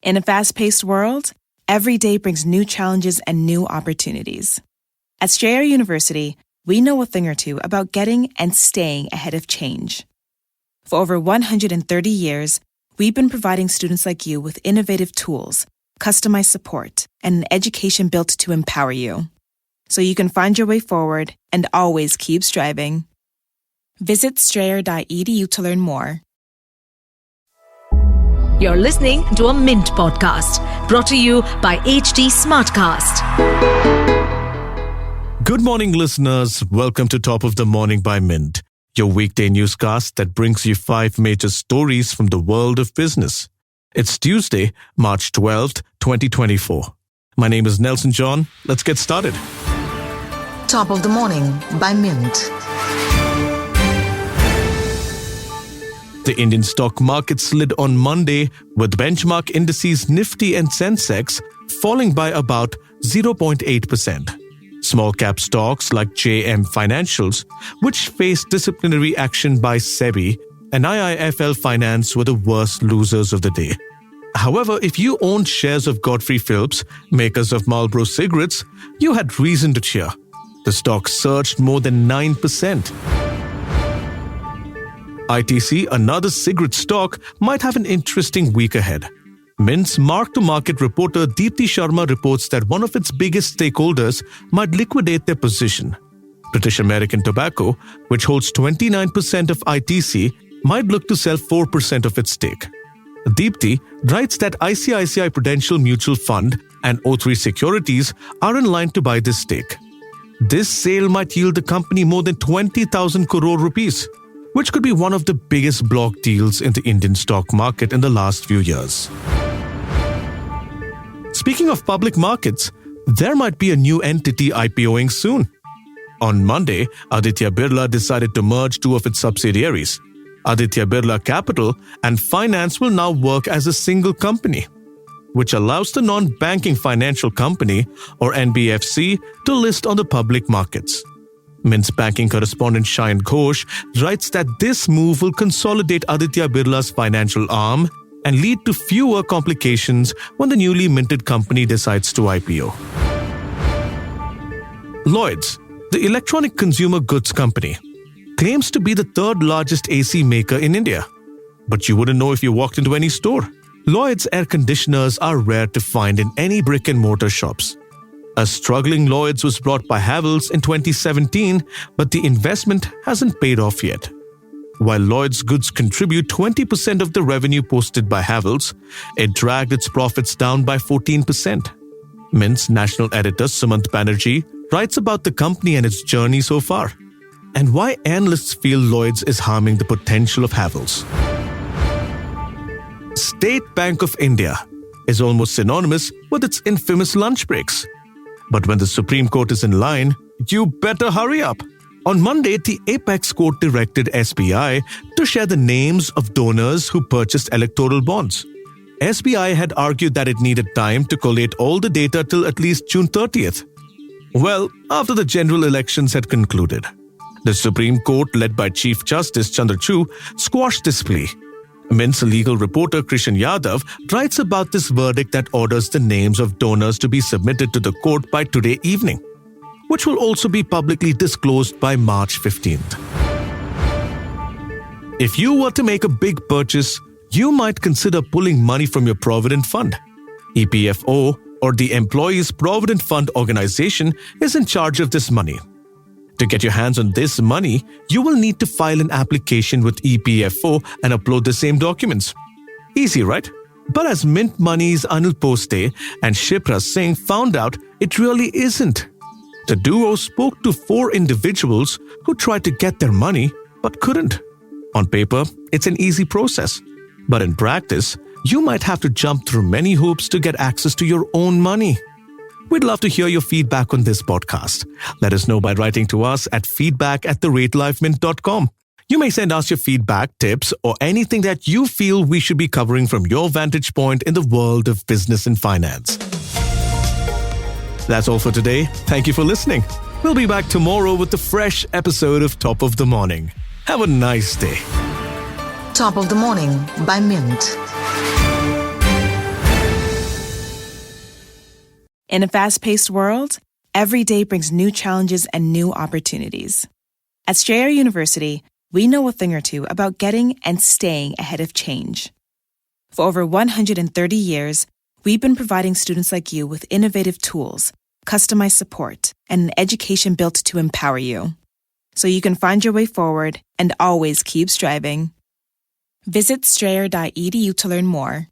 In a fast-paced world, every day brings new challenges and new opportunities. At Strayer University, we know a thing or two about getting and staying ahead of change. For over 130 years, we've been providing students like you with innovative tools, customized support, and an education built to empower you, so you can find your way forward and always keep striving. Visit strayer.edu to learn more. You're listening to a Mint podcast brought to you by HT Smartcast. Good morning, listeners. Welcome to Top of the Morning by Mint, your weekday newscast that brings you 5 major stories from the world of business. It's Tuesday, March 12th, 2024. My name is Nelson John. Let's get started. Top of the Morning by Mint. The Indian stock market slid on Monday, with benchmark indices Nifty and Sensex falling by about 0.8%. Small-cap stocks like JM Financials, which faced disciplinary action by Sebi, and IIFL Finance were the worst losers of the day. However, if you owned shares of Godfrey Phillips, makers of Marlboro cigarettes, you had reason to cheer. The stock surged more than 9%. ITC, another cigarette stock, might have an interesting week ahead. Mint's mark-to-market reporter Dipti Sharma reports that one of its biggest stakeholders might liquidate their position. British American Tobacco, which holds 29% of ITC, might look to sell 4% of its stake. Dipti writes that ICICI Prudential Mutual Fund and O3 Securities are in line to buy this stake. This sale might yield the company more than 20,000 crore rupees, which could be one of the biggest block deals in the Indian stock market in the last few years. Speaking of public markets, there might be a new entity IPOing soon. On Monday, Aditya Birla decided to merge 2 of its subsidiaries. Aditya Birla Capital and Finance will now work as a single company, which allows the non-banking financial company, or NBFC, to list on the public markets. Mint's banking correspondent Shayan Ghosh writes that this move will consolidate Aditya Birla's financial arm and lead to fewer complications when the newly minted company decides to IPO. Lloyds, the electronic consumer goods company, claims to be the 3rd largest AC maker in India. But you wouldn't know if you walked into any store. Lloyds air conditioners are rare to find in any brick-and-mortar shops. A struggling Lloyds was bought by Havells in 2017, but the investment hasn't paid off yet. While Lloyds goods contribute 20% of the revenue posted by Havells, it dragged its profits down by 14%. Mint's national editor Sumant Banerjee writes about the company and its journey so far, and why analysts feel Lloyds is harming the potential of Havells. State Bank of India is almost synonymous with its infamous lunch breaks. But when the Supreme Court is in line, you better hurry up. On Monday, the Apex Court directed SBI to share the names of donors who purchased electoral bonds. SBI had argued that it needed time to collate all the data till at least June 30th. Well, after the general elections had concluded, the Supreme Court, led by Chief Justice Chandrachud, squashed this plea. Mint's legal reporter Krishan Yadav writes about this verdict that orders the names of donors to be submitted to the court by today evening, which will also be publicly disclosed by March 15th. If you were to make a big purchase, you might consider pulling money from your Provident Fund. EPFO, or the Employees Provident Fund Organization, is in charge of this money. To get your hands on this money, you will need to file an application with EPFO and upload the same documents. Easy, right? But as Mint Money's Anil Poste and Shipra Singh found out, it really isn't. The duo spoke to 4 individuals who tried to get their money but couldn't. On paper, it's an easy process. But in practice, you might have to jump through many hoops to get access to your own money. We'd love to hear your feedback on this podcast. Let us know by writing to us at feedback@theratelife.mint.com. You may send us your feedback, tips, or anything that you feel we should be covering from your vantage point in the world of business and finance. That's all for today. Thank you for listening. We'll be back tomorrow with a fresh episode of Top of the Morning. Have a nice day. Top of the Morning by Mint. In a fast-paced world, every day brings new challenges and new opportunities. At Strayer University, we know a thing or two about getting and staying ahead of change. For over 130 years, we've been providing students like you with innovative tools, customized support, and an education built to empower you, so you can find your way forward and always keep striving. Visit strayer.edu to learn more